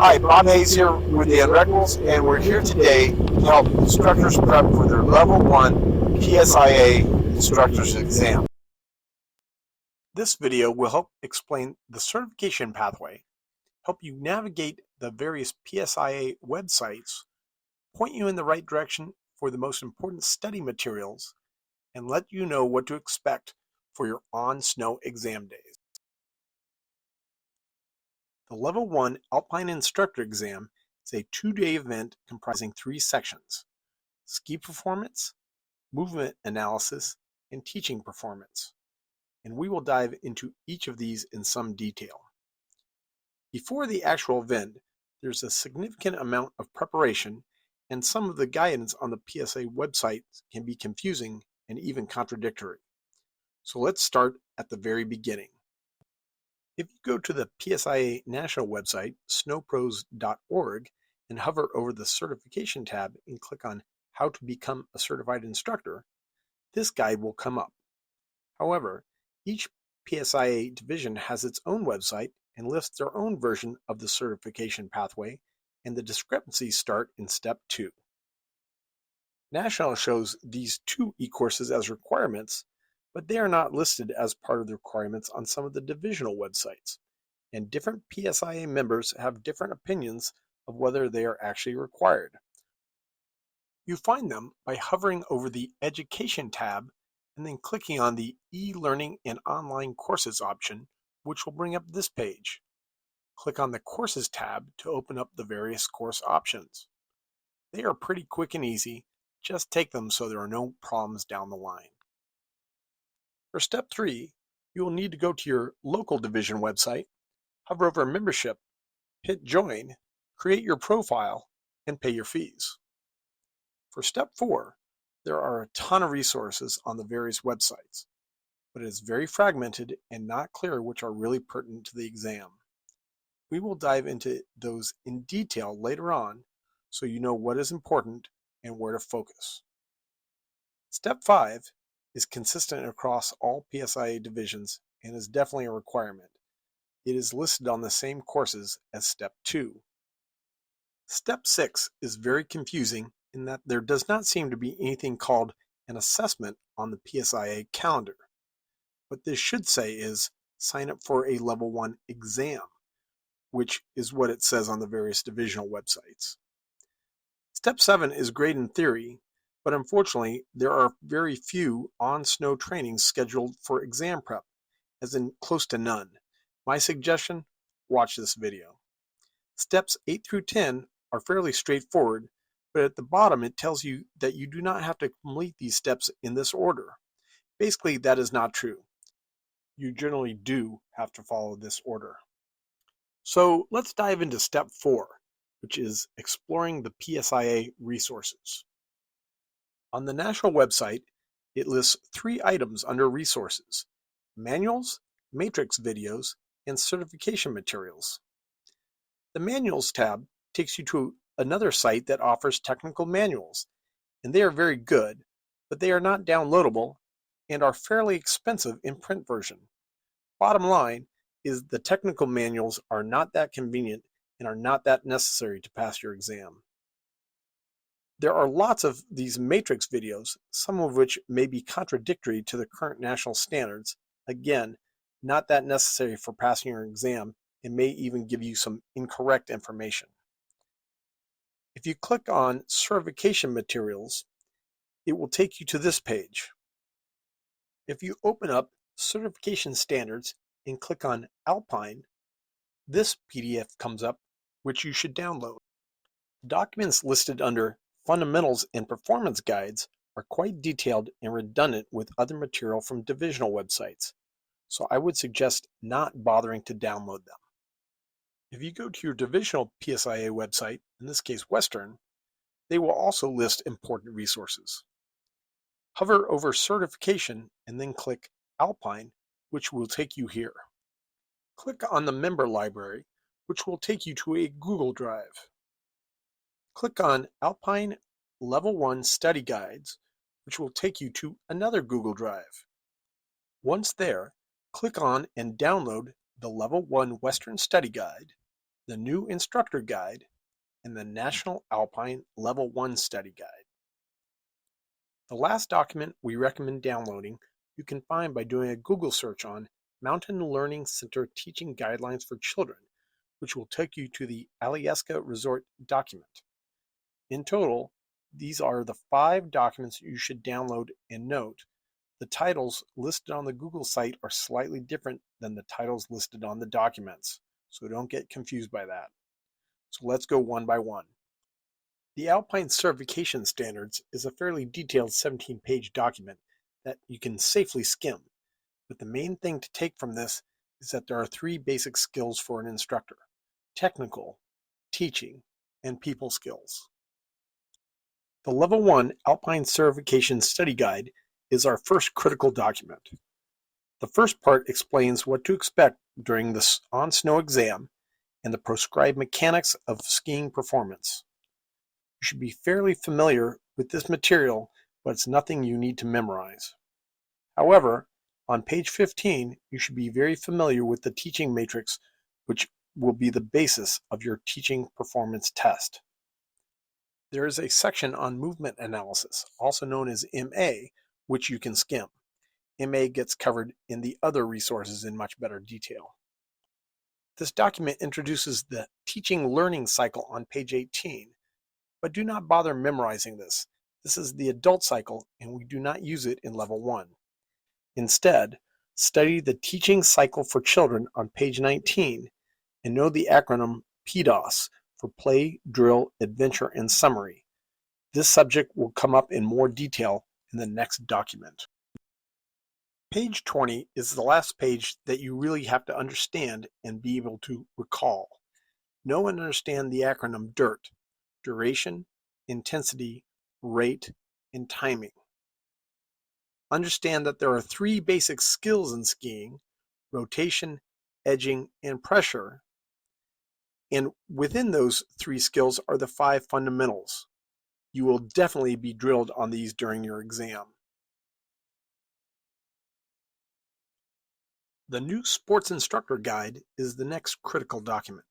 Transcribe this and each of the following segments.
Hi, Bob Hayes here with the Unwreckables, and we're here today to help instructors prep for their Level 1 PSIA Instructor's exam. This video will help explain the certification pathway, help you navigate the various PSIA websites, point you in the right direction for the most important study materials, and let you know what to expect for your on-snow exam days. The Level 1 Alpine Instructor exam is a 2-day event comprising 3 sections: ski performance, movement analysis, and teaching performance. And we will dive into each of these in some detail. Before the actual event, there's a significant amount of preparation, and some of the guidance on the PSA website can be confusing and even contradictory. So let's start at the very beginning. If you go to the PSIA national website, snowpros.org, and hover over the certification tab and click on How to Become a Certified Instructor, this guide will come up. However, each PSIA division has its own website and lists their own version of the certification pathway, and the discrepancies start in Step 2. National shows these 2 e-courses as requirements, but they are not listed as part of the requirements on some of the divisional websites, and different PSIA members have different opinions of whether they are actually required. You find them by hovering over the Education tab and then clicking on the E-Learning and Online Courses option, which will bring up this page. Click on the Courses tab to open up the various course options. They are pretty quick and easy. Just take them so there are no problems down the line. For Step 3, you will need to go to your local division website, hover over Membership, hit Join, create your profile, and pay your fees. For Step 4, there are a ton of resources on the various websites, but it is very fragmented and not clear which are really pertinent to the exam. We will dive into those in detail later on so you know what is important and where to focus. Step 5 is consistent across all PSIA divisions and is definitely a requirement. It is listed on the same courses as Step 2. Step 6 is very confusing in that there does not seem to be anything called an assessment on the PSIA calendar. What this should say is sign up for a Level 1 exam, which is what it says on the various divisional websites. Step 7 is great in theory, but unfortunately there are very few on-snow trainings scheduled for exam prep, as in close to none. My suggestion, watch this video. Steps 8 through 10 are fairly straightforward, but at the bottom it tells you that you do not have to complete these steps in this order. Basically, that is not true. You generally do have to follow this order. So let's dive into Step 4, which is exploring the PSIA resources. On the national website, it lists 3 items under resources: manuals, matrix videos, and certification materials. The manuals tab takes you to another site that offers technical manuals, and they are very good, but they are not downloadable and are fairly expensive in print version. Bottom line is the technical manuals are not that convenient and are not that necessary to pass your exam. There are lots of these matrix videos, some of which may be contradictory to the current national standards. Again, not that necessary for passing your exam and may even give you some incorrect information. If you click on certification materials, it will take you to this page. If you open up certification standards and click on Alpine, this PDF comes up, which you should download. The documents listed under Fundamentals and Performance Guides are quite detailed and redundant with other material from divisional websites, so I would suggest not bothering to download them. If you go to your divisional PSIA website, in this case Western, they will also list important resources. Hover over Certification and then click Alpine, which will take you here. Click on the Member Library, which will take you to a Google Drive. Click on Alpine Level 1 Study Guides, which will take you to another Google Drive. Once there, click on and download the Level 1 Western Study Guide, the new Instructor Guide, and the National Alpine Level 1 Study Guide. The last document we recommend downloading you can find by doing a Google search on Mountain Learning Center Teaching Guidelines for Children, which will take you to the Alyeska Resort document. In total, these are the 5 documents you should download, and note, the titles listed on the Google site are slightly different than the titles listed on the documents, so don't get confused by that. So let's go one by one. The Alpine Certification Standards is a fairly detailed 17-page document that you can safely skim, but the main thing to take from this is that there are 3 basic skills for an instructor: technical, teaching, and people skills. The Level 1 Alpine Certification Study Guide is our first critical document. The first part explains what to expect during the on-snow exam and the prescribed mechanics of skiing performance. You should be fairly familiar with this material, but it's nothing you need to memorize. However, on page 15, you should be very familiar with the teaching matrix, which will be the basis of your teaching performance test. There is a section on movement analysis, also known as MA, which you can skim. MA gets covered in the other resources in much better detail. This document introduces the teaching learning cycle on page 18, but do not bother memorizing this. This is the adult cycle, and we do not use it in Level 1. Instead, study the teaching cycle for children on page 19 and know the acronym PDOS for Play, Drill, Adventure, and Summary. This subject will come up in more detail in the next document. Page 20 is the last page that you really have to understand and be able to recall. Know and understand the acronym DIRT: duration, intensity, rate, and timing. Understand that there are 3 basic skills in skiing: rotation, edging, and pressure. And within those 3 skills are the 5 fundamentals. You will definitely be drilled on these during your exam. The new Sports Instructor Guide is the next critical document.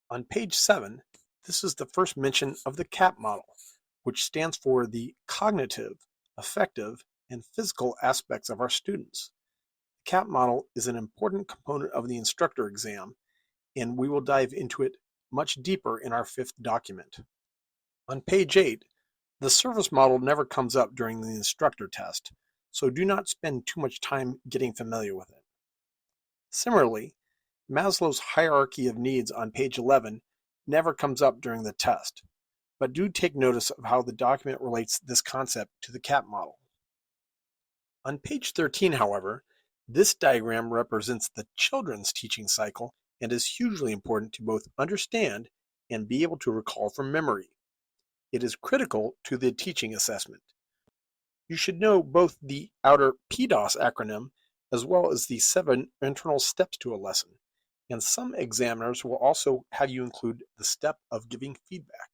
On page 7, this is the first mention of the CAP model, which stands for the cognitive, affective, and physical aspects of our students. The CAP model is an important component of the instructor exam, and we will dive into it much deeper in our 5th document. On page 8, the service model never comes up during the instructor test, so do not spend too much time getting familiar with it. Similarly, Maslow's hierarchy of needs on page 11 never comes up during the test, but do take notice of how the document relates this concept to the CAP model. On page 13, however, this diagram represents the children's teaching cycle and is hugely important to both understand and be able to recall from memory. It is critical to the teaching assessment. You should know both the outer PDOS acronym as well as the 7 internal steps to a lesson, and some examiners will also have you include the step of giving feedback.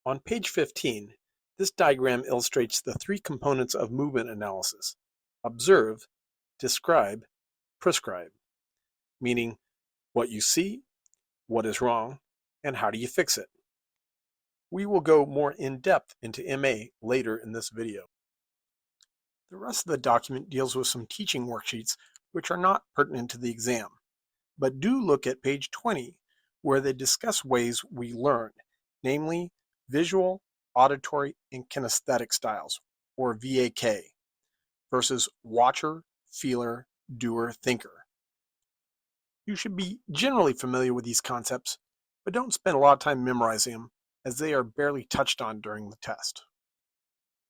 On page 15, this diagram illustrates the 3 components of movement analysis: observe, describe, prescribe, meaning what you see, what is wrong, and how do you fix it. We will go more in depth into MA later in this video. The rest of the document deals with some teaching worksheets which are not pertinent to the exam, but do look at page 20 where they discuss ways we learn, namely visual, auditory, and kinesthetic styles, or VAK, versus watcher, feeler, doer, thinker. You should be generally familiar with these concepts, but don't spend a lot of time memorizing them, as they are barely touched on during the test.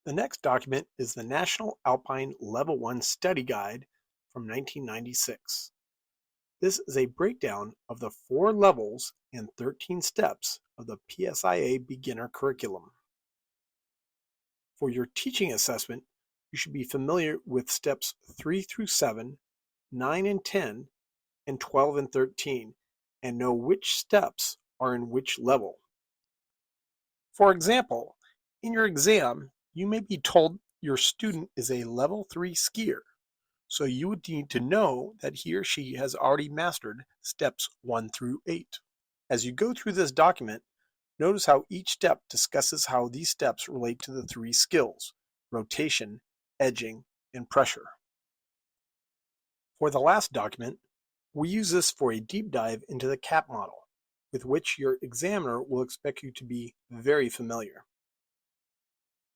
The next document is the National Alpine Level 1 Study Guide from 1996. This is a breakdown of the 4 levels and 13 steps of the PSIA beginner curriculum. For your teaching assessment, you should be familiar with steps 3 through 7, 9 and 10, and 12 and 13, and know which steps are in which level. For example, in your exam, you may be told your student is a level 3 skier, So you would need to know that he or she has already mastered steps 1 through 8. As you go through this document, notice how each step discusses how these steps relate to the 3 skills: rotation, edging, and pressure. For the last document, we use this for a deep dive into the CAP model, with which your examiner will expect you to be very familiar.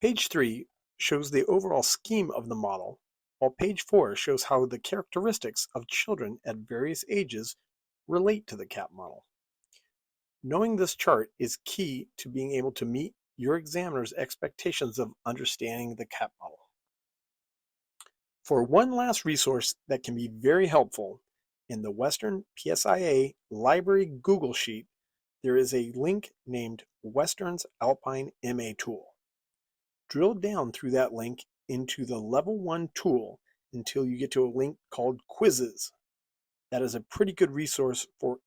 Page 3 shows the overall scheme of the model, while page 4 shows how the characteristics of children at various ages relate to the CAP model. Knowing this chart is key to being able to meet your examiner's expectations of understanding the CAP model. For one last resource that can be very helpful, in the Western PSIA Library Google Sheet, there is a link named Western's Alpine MA Tool. Drill down through that link into the Level 1 tool until you get to a link called Quizzes. That is a pretty good resource for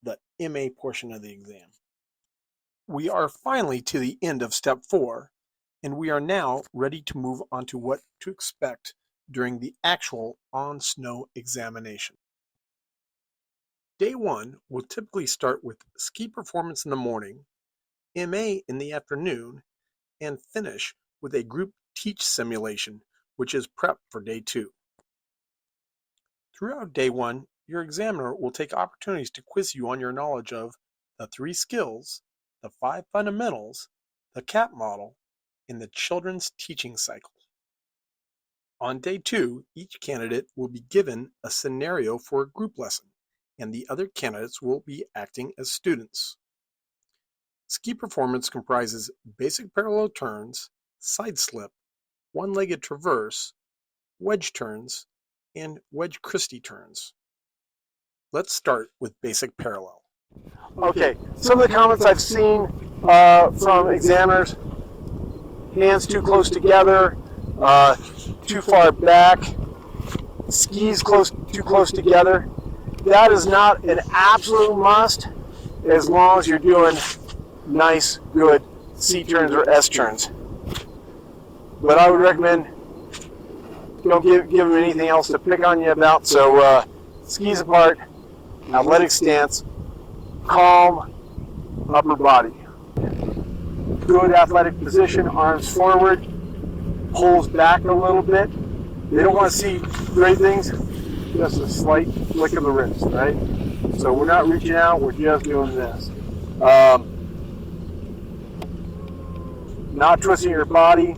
the MA portion of the exam. We are finally to the end of Step 4, and we are now ready to move on to what to expect during the actual on-snow examination. Day 1 will typically start with ski performance in the morning, MA in the afternoon, and finish with a group teach simulation, which is prep for Day 2. Throughout Day 1, your examiner will take opportunities to quiz you on your knowledge of the 3 skills, the 5 fundamentals, the CAP model, and the children's teaching cycle. On Day 2, each candidate will be given a scenario for a group lesson, and the other candidates will be acting as students. Ski performance comprises basic parallel turns, sideslip, one-legged traverse, wedge turns, and wedge christie turns. Let's start with basic parallel. Okay, some of the comments I've seen from examiners: hands too close together, too far back, skis too close together. That is not an absolute must as long as you're doing nice, good C turns or S turns. But I would recommend don't give them anything else to pick on you about. So skis apart, athletic stance, calm upper body. Good athletic position, arms forward, pulls back a little bit. They don't want to see great things, just a slight flick of the wrist, right? So we're not reaching out, we're just doing this. Not twisting your body.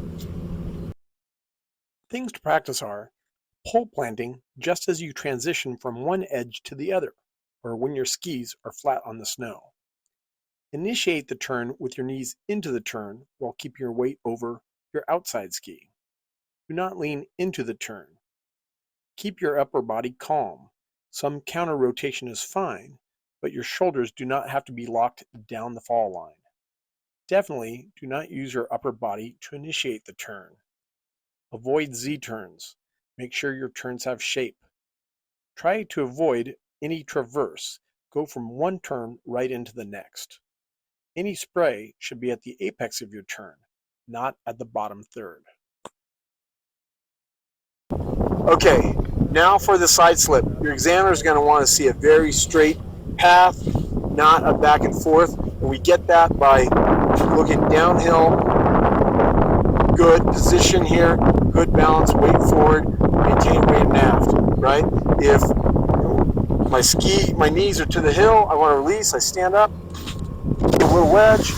Things to practice are pole planting just as you transition from one edge to the other, or when your skis are flat on the snow. Initiate the turn with your knees into the turn while keeping your weight over your outside ski. Do not lean into the turn. Keep your upper body calm. Some counter rotation is fine, but your shoulders do not have to be locked down the fall line. Definitely do not use your upper body to initiate the turn. Avoid Z-turns. Make sure your turns have shape. Try to avoid any traverse. Go from one turn right into the next. Any spray should be at the apex of your turn, not at the bottom third. Okay, now for the side slip. Your examiner is going to want to see a very straight path, not a back and forth. And we get that by looking downhill. Good position here, good balance, weight forward, maintain weight and aft, right? If my knees are to the hill, I want to release, I stand up, a little wedge,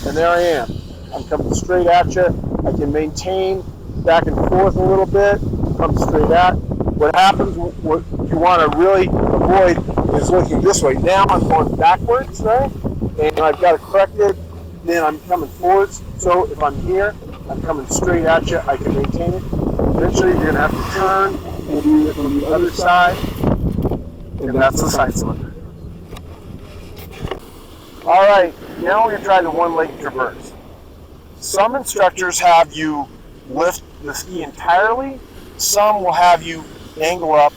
and there I am. I'm coming straight at you. I can maintain back and forth a little bit, come straight at. What happens, what you want to really avoid is looking this way. Now I'm going backwards, right? And I've got to correct it, then I'm coming forwards. So if I'm here, I'm coming straight at you, I can maintain it. Eventually you're going to have to turn and do it from the other side, and that's the side slip. All right, now we're going to try the one-leg traverse. Some instructors have you lift the ski entirely. Some will have you angle up,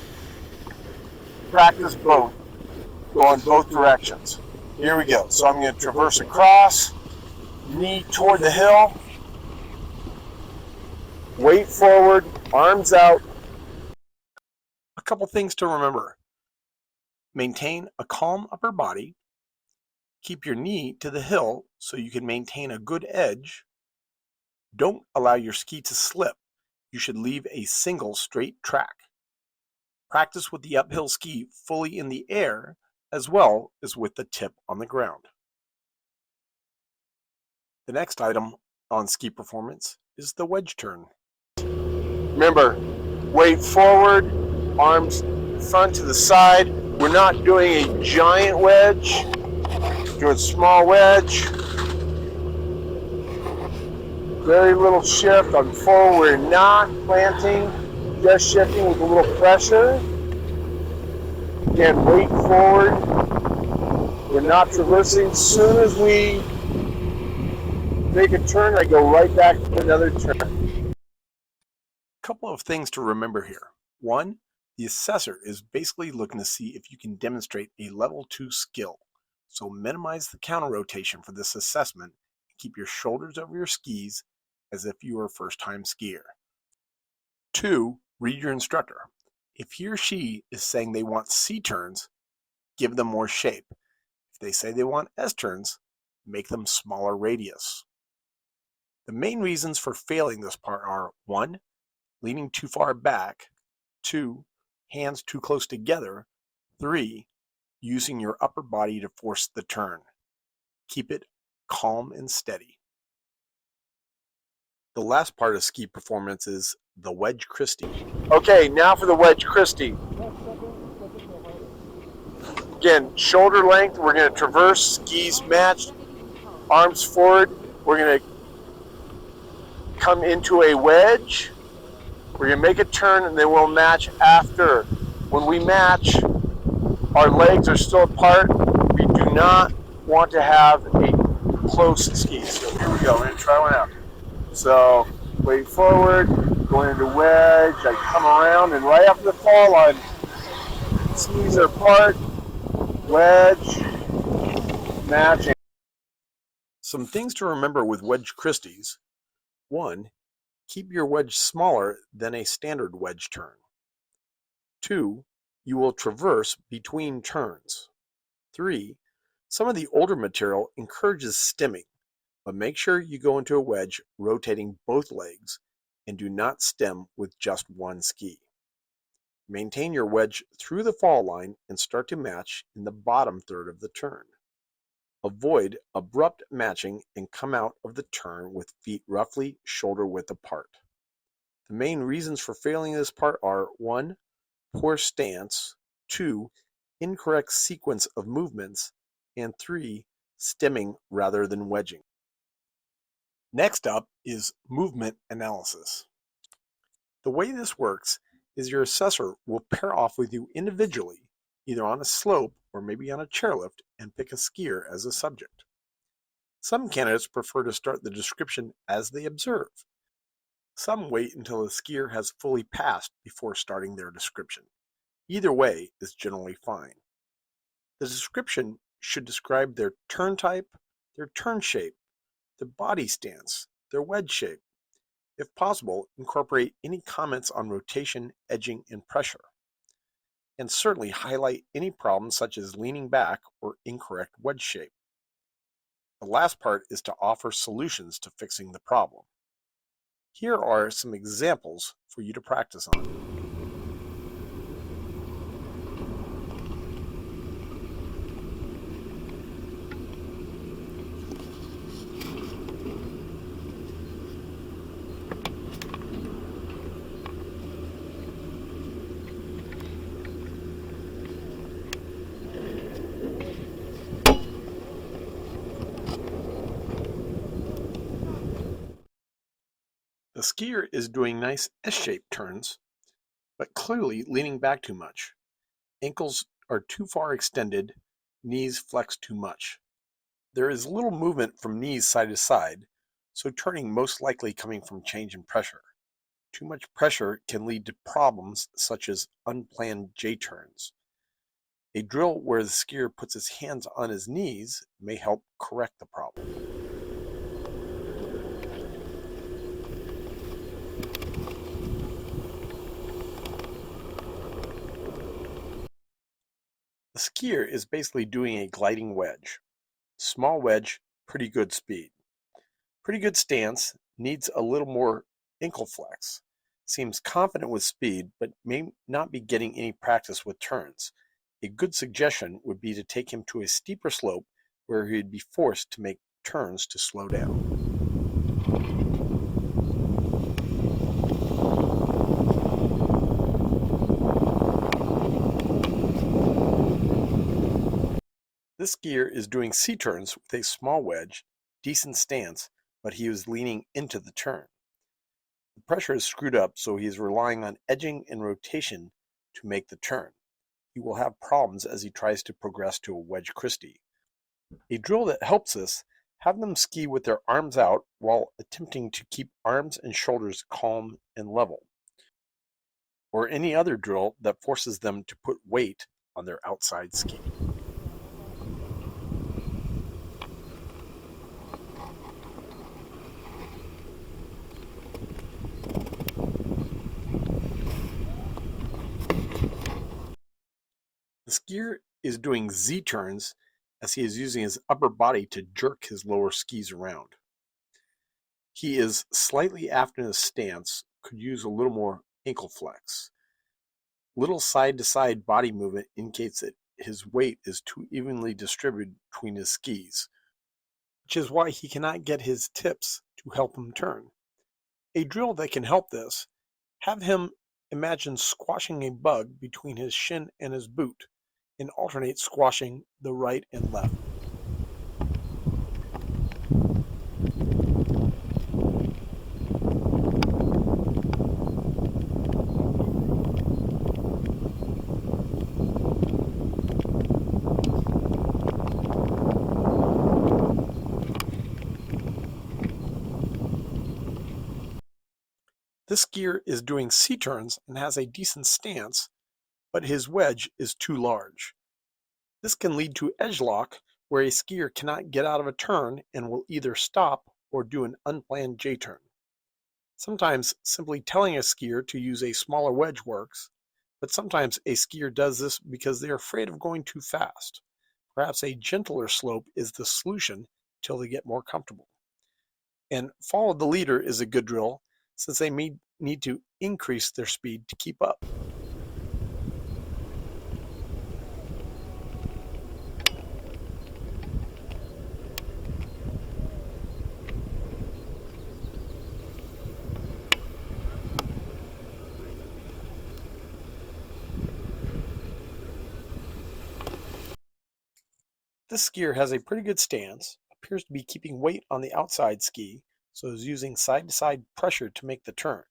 practice both, go in both directions. Here we go. So I'm going to traverse across, knee toward the hill, weight forward, arms out, A couple things to remember. Maintain a calm upper body. Keep your knee to the hill so you can maintain a good edge. Don't allow your ski to slip. You should leave a single straight track. Practice with the uphill ski fully in the air as well as with the tip on the ground. The next item on ski performance is the wedge turn. Remember, weight forward, arms front to the side. We're not doing a giant wedge, we're doing small wedge. Very little shift on forward. We're not planting, just shifting with a little pressure. Again, weight forward. We're not traversing. As soon as we make a turn, I go right back to another turn. A couple of things to remember here. One, the assessor is basically looking to see if you can demonstrate a level 2 skill. So minimize the counter rotation for this assessment and keep your shoulders over your skis as if you were a first-time skier. 2, read your instructor. If he or she is saying they want C turns, give them more shape. If they say they want S turns, make them smaller radius. The main reasons for failing this part are 1, leaning too far back, 2, hands too close together, 3, using your upper body to force the turn. Keep it calm and steady. The last part of ski performance is the wedge christie. Okay, now for the wedge christie. Again, shoulder length, we're going to traverse, skis matched, arms forward. We're going to come into a wedge. We're going to make a turn and then we'll match after. When we match, our legs are still apart. We do not want to have a close ski. So here we go, we're going to try one out. So, weight forward, going into wedge, I come around and right after the fall line, skis are apart, wedge, matching. Some things to remember with wedge christies. 1, keep your wedge smaller than a standard wedge turn. 2, you will traverse between turns. 3, some of the older material encourages stimming, but make sure you go into a wedge rotating both legs and do not stem with just one ski. Maintain your wedge through the fall line and start to match in the bottom third of the turn. Avoid abrupt matching and come out of the turn with feet roughly shoulder width apart. The main reasons for failing this part are 1, poor stance, 2, incorrect sequence of movements, and 3, stemming rather than wedging. Next up is movement analysis. The way this works is your assessor will pair off with you individually, either on a slope or maybe on a chairlift, and pick a skier as a subject. Some candidates prefer to start the description as they observe. Some wait until the skier has fully passed before starting their description. Either way is generally fine. The description should describe their turn type, their turn shape, their body stance, their wedge shape. If possible, incorporate any comments on rotation, edging, and pressure. And certainly highlight any problems such as leaning back or incorrect wedge shape. The last part is to offer solutions to fixing the problem. Here are some examples for you to practice on. The skier is doing nice S-shaped turns, but clearly leaning back too much. Ankles are too far extended, knees flex too much. There is little movement from knees side to side, so turning most likely coming from change in pressure. Too much pressure can lead to problems such as unplanned J-turns. A drill where the skier puts his hands on his knees may help correct the problem. The skier is basically doing a gliding wedge. Small wedge, pretty good speed. Pretty good stance, needs a little more ankle flex. Seems confident with speed, but may not be getting any practice with turns. A good suggestion would be to take him to a steeper slope where he'd be forced to make turns to slow down. This skier is doing C-turns with a small wedge, decent stance, but he is leaning into the turn. The pressure is screwed up, so he is relying on edging and rotation to make the turn. He will have problems as he tries to progress to a wedge christie. A drill that helps this, have them ski with their arms out while attempting to keep arms and shoulders calm and level. Or any other drill that forces them to put weight on their outside ski. The skier is doing Z-turns as he is using his upper body to jerk his lower skis around. He is slightly aft in his stance, could use a little more ankle flex. Little side-to-side body movement indicates that his weight is too evenly distributed between his skis, which is why he cannot get his tips to help him turn. A drill that can help this, have him imagine squashing a bug between his shin and his boot, and alternate squashing the right and left. This skier is doing C-turns and has a decent stance, but his wedge is too large. This can lead to edge lock, where a skier cannot get out of a turn and will either stop or do an unplanned J-turn. Sometimes simply telling a skier to use a smaller wedge works, but sometimes a skier does this because they are afraid of going too fast. Perhaps a gentler slope is the solution until they get more comfortable. And follow the leader is a good drill, since they may need to increase their speed to keep up. This skier has a pretty good stance, appears to be keeping weight on the outside ski, so is using side-to-side pressure to make the turn.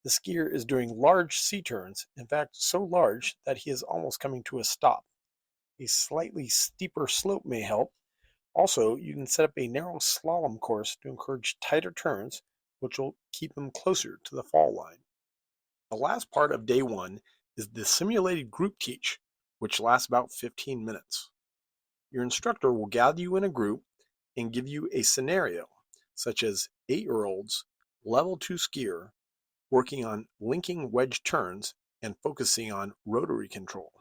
The skier is doing large C-turns, in fact so large that he is almost coming to a stop. A slightly steeper slope may help. Also, you can set up a narrow slalom course to encourage tighter turns, which will keep him closer to the fall line. The last part of day one is the simulated group teach, which lasts about 15 minutes. Your instructor will gather you in a group and give you a scenario, such as 8-year-olds, level 2 skier, working on linking wedge turns and focusing on rotary control.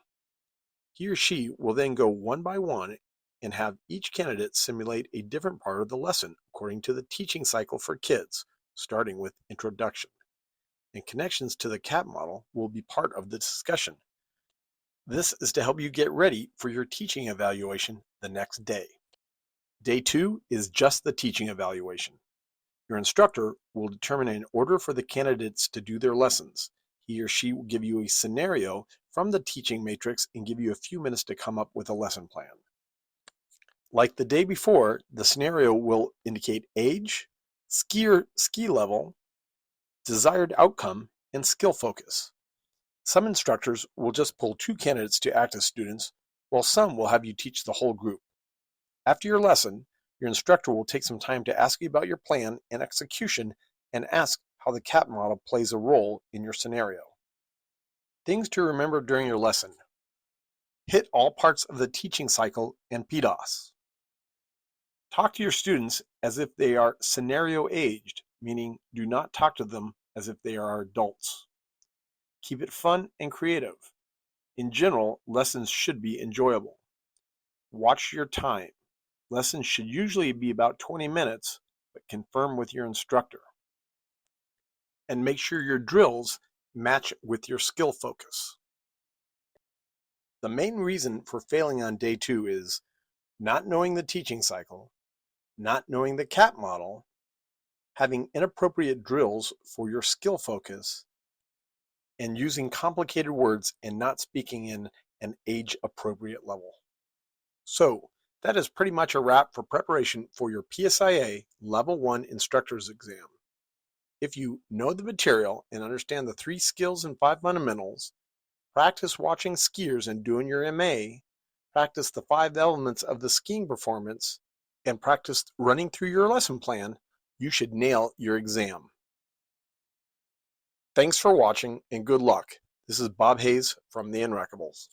He or she will then go one by one and have each candidate simulate a different part of the lesson according to the teaching cycle for kids, starting with introduction. And connections to the CAP model will be part of the discussion. This is to help you get ready for your teaching evaluation the next day. Day 2 is just the teaching evaluation. Your instructor will determine an order for the candidates to do their lessons. He or she will give you a scenario from the teaching matrix and give you a few minutes to come up with a lesson plan. Like the day before, the scenario will indicate age, ski level, desired outcome, and skill focus. Some instructors will just pull 2 candidates to act as students, while some will have you teach the whole group. After your lesson, your instructor will take some time to ask you about your plan and execution and ask how the CAP model plays a role in your scenario. Things to remember during your lesson. Hit all parts of the teaching cycle and PDOS. Talk to your students as if they are scenario aged, meaning do not talk to them as if they are adults. Keep it fun and creative. In general, lessons should be enjoyable. Watch your time. Lessons should usually be about 20 minutes, but confirm with your instructor. And make sure your drills match with your skill focus. The main reason for failing on day 2 is not knowing the teaching cycle, not knowing the CAP model, having inappropriate drills for your skill focus, and using complicated words and not speaking in an age-appropriate level. So, that is pretty much a wrap for preparation for your PSIA Level 1 Instructor's Exam. If you know the material and understand the 3 skills and 5 fundamentals, practice watching skiers and doing your MA, practice the 5 elements of the skiing performance, and practice running through your lesson plan, you should nail your exam. Thanks for watching and good luck. This is Bob Hayes from the Unwreckables.